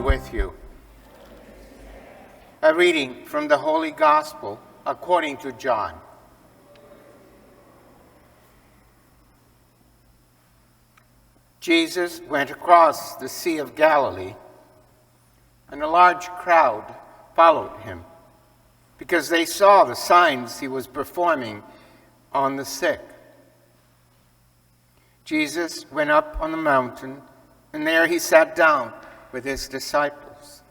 with you. A reading from the Holy Gospel according to John. Jesus went across the Sea of Galilee, and a large crowd followed him, because they saw the signs he was performing on the sick. Jesus went up on the mountain, and there he sat down with his disciples.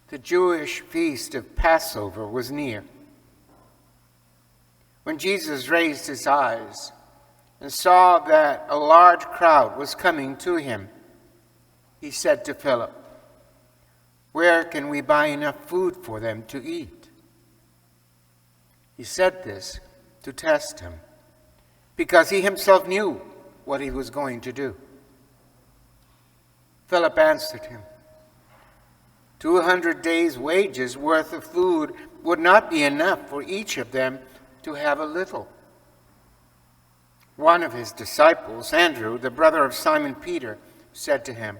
The Jewish feast of Passover was near. When Jesus raised his eyes and saw that a large crowd was coming to him, he said to Philip, "Where can we buy enough food for them to eat?" He said this to test him, because he himself knew what he was going to do. Philip answered him, 200 days' wages worth of food would not be enough for each of them to have a little. One of his disciples, Andrew, the brother of Simon Peter, said to him,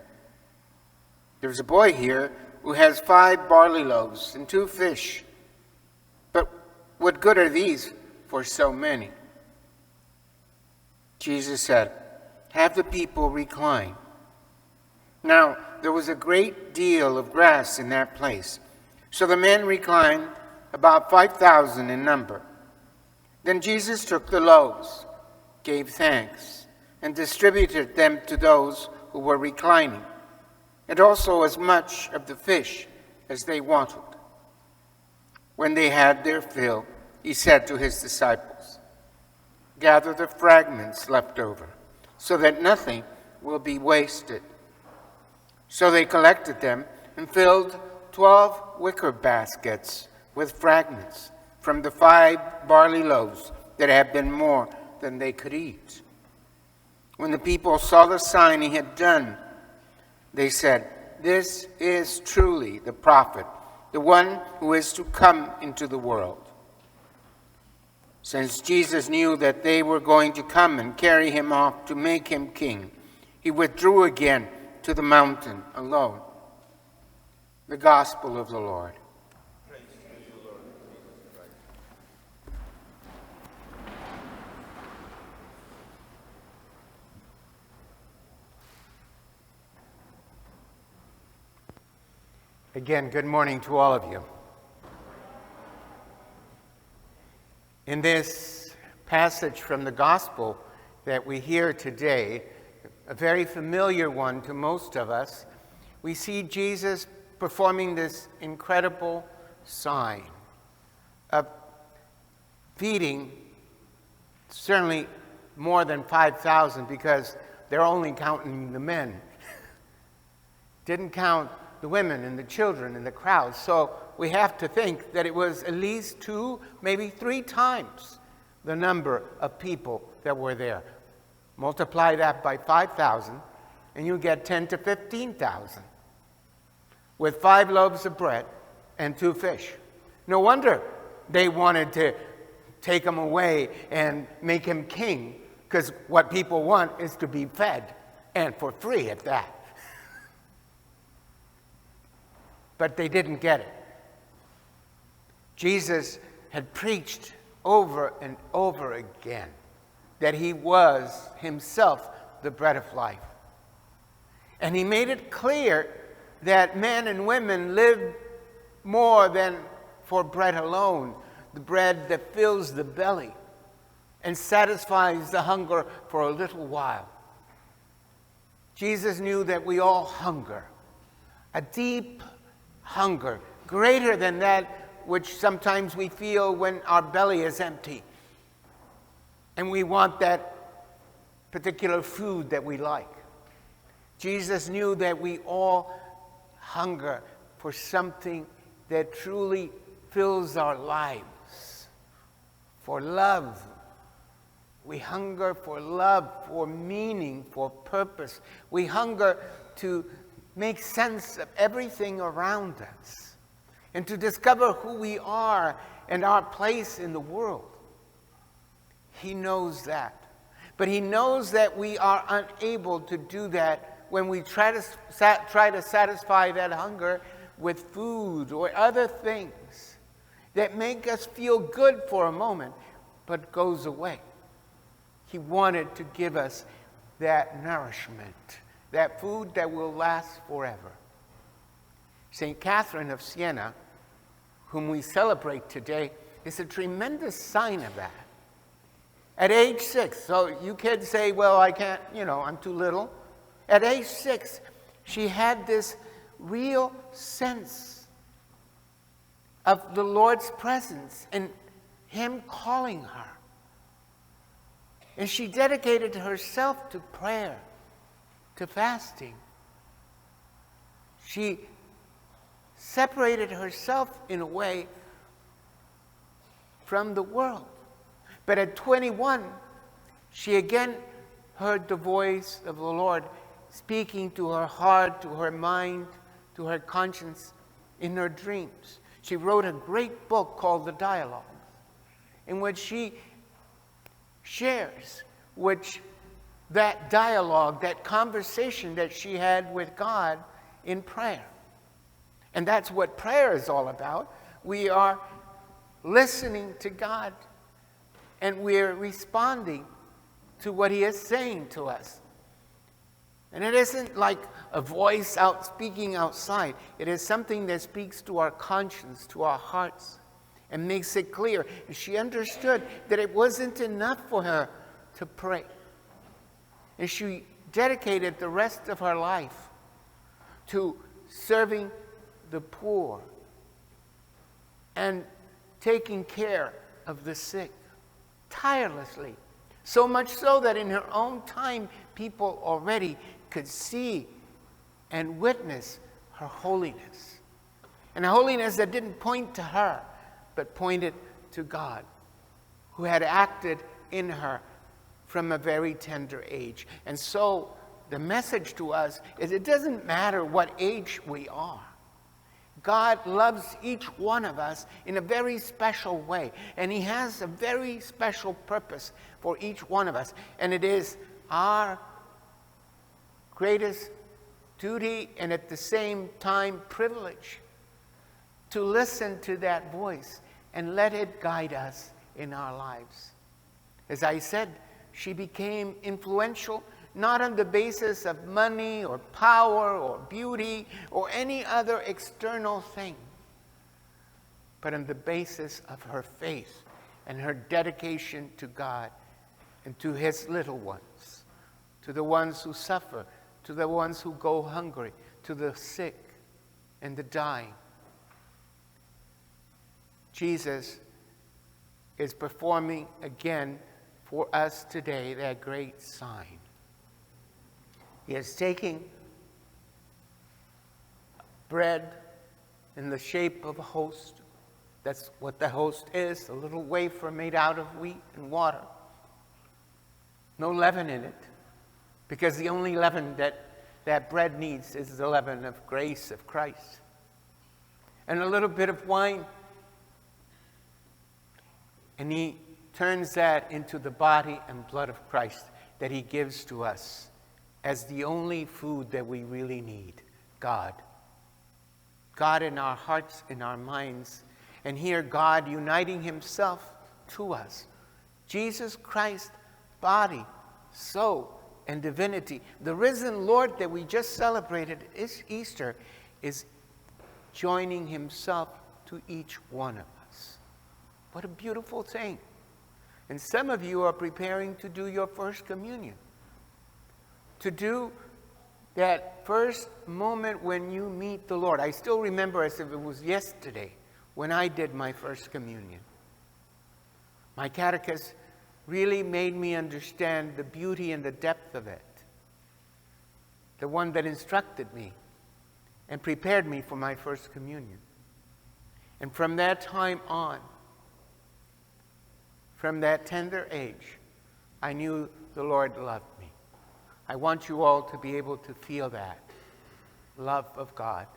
"There's a boy here who has 5 barley loaves and 2 fish. But what good are these for so many?" Jesus said, "Have the people recline." Now there was a great deal of grass in that place, so the men reclined, about 5,000 in number. Then Jesus took the loaves, gave thanks, and distributed them to those who were reclining, and also as much of the fish as they wanted. When they had their fill, he said to his disciples, "Gather the fragments left over, so that nothing will be wasted." So they collected them and filled 12 wicker baskets with fragments from the 5 barley loaves that had been more than they could eat. When the people saw the sign he had done, they said, "This is truly the prophet, the one who is to come into the world." Since Jesus knew that they were going to come and carry him off to make him king, he withdrew again to the mountain alone. The Gospel of the Lord. Praise to you, Lord Jesus Christ. Again, good morning to all of you. In this passage from the Gospel that we hear today, a very familiar one to most of us, we see Jesus performing this incredible sign of feeding certainly more than 5,000, because they're only counting the men. Didn't count the women and the children and the crowds. So we have to think that it was at least 2, maybe 3 times the number of people that were there. Multiply that by 5,000, and you get 10 to 15,000 with 5 loaves of bread and 2 fish. No wonder they wanted to take him away and make him king, because what people want is to be fed, and for free at that. But they didn't get it. Jesus had preached over and over again that he was himself the bread of life. And he made it clear that men and women live more than for bread alone, the bread that fills the belly and satisfies the hunger for a little while. Jesus knew that we all hunger, a deep hunger, greater than that which sometimes we feel when our belly is empty. And we want that particular food that we like. Jesus knew that we all hunger for something that truly fills our lives, for love. We hunger for love, for meaning, for purpose. We hunger to make sense of everything around us and to discover who we are and our place in the world. He knows that. But he knows that we are unable to do that when we try to satisfy that hunger with food or other things that make us feel good for a moment, but goes away. He wanted to give us that nourishment, that food that will last forever. St. Catherine of Siena, whom we celebrate today, is a tremendous sign of that. At age 6, so you kids say, well, I can't, I'm too little. At age 6, she had this real sense of the Lord's presence and Him calling her. And she dedicated herself to prayer, to fasting. She separated herself in a way from the world. But at 21, she again heard the voice of the Lord speaking to her heart, to her mind, to her conscience in her dreams. She wrote a great book called The Dialogues, in which she shares that dialogue, that conversation that she had with God in prayer. And that's what prayer is all about. We are listening to God, and we're responding to what He is saying to us. And it isn't like a voice out speaking outside. It is something that speaks to our conscience, to our hearts, and makes it clear. And she understood that it wasn't enough for her to pray. And she dedicated the rest of her life to serving the poor and taking care of the sick tirelessly. So much so that in her own time, people already could see and witness her holiness. And a holiness that didn't point to her, but pointed to God, who had acted in her from a very tender age. And so the message to us is it doesn't matter what age we are. God loves each one of us in a very special way. And He has a very special purpose for each one of us. And it is our greatest duty and at the same time privilege to listen to that voice and let it guide us in our lives. As I said, she became influential not on the basis of money or power or beauty or any other external thing, but on the basis of her faith and her dedication to God and to His little ones, to the ones who suffer, to the ones who go hungry, to the sick and the dying. Jesus is performing again for us today that great sign. He is taking bread in the shape of a host. That's what the host is, a little wafer made out of wheat and water. No leaven in it, because the only leaven that bread needs is the leaven of grace of Christ. And a little bit of wine. And He turns that into the body and blood of Christ that He gives to us as the only food that we really need, God. God in our hearts, in our minds. And here God uniting Himself to us. Jesus Christ, body, soul, and divinity. The risen Lord that we just celebrated this Easter is joining Himself to each one of us. What a beautiful thing. And some of you are preparing to do your first communion. To do that first moment when you meet the Lord. I still remember as if it was yesterday when I did my first communion. My catechist really made me understand the beauty and the depth of it. The one that instructed me and prepared me for my first communion. And from that time on, from that tender age, I knew the Lord loved me. I want you all to be able to feel that love of God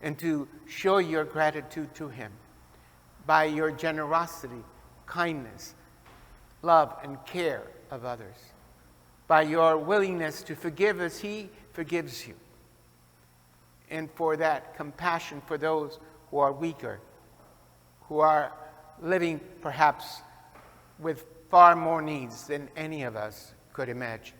and to show your gratitude to Him by your generosity, kindness, love, and care of others. by your willingness to forgive as He forgives you, and for that compassion for those who are weaker, who are living perhaps with far more needs than any of us could imagine.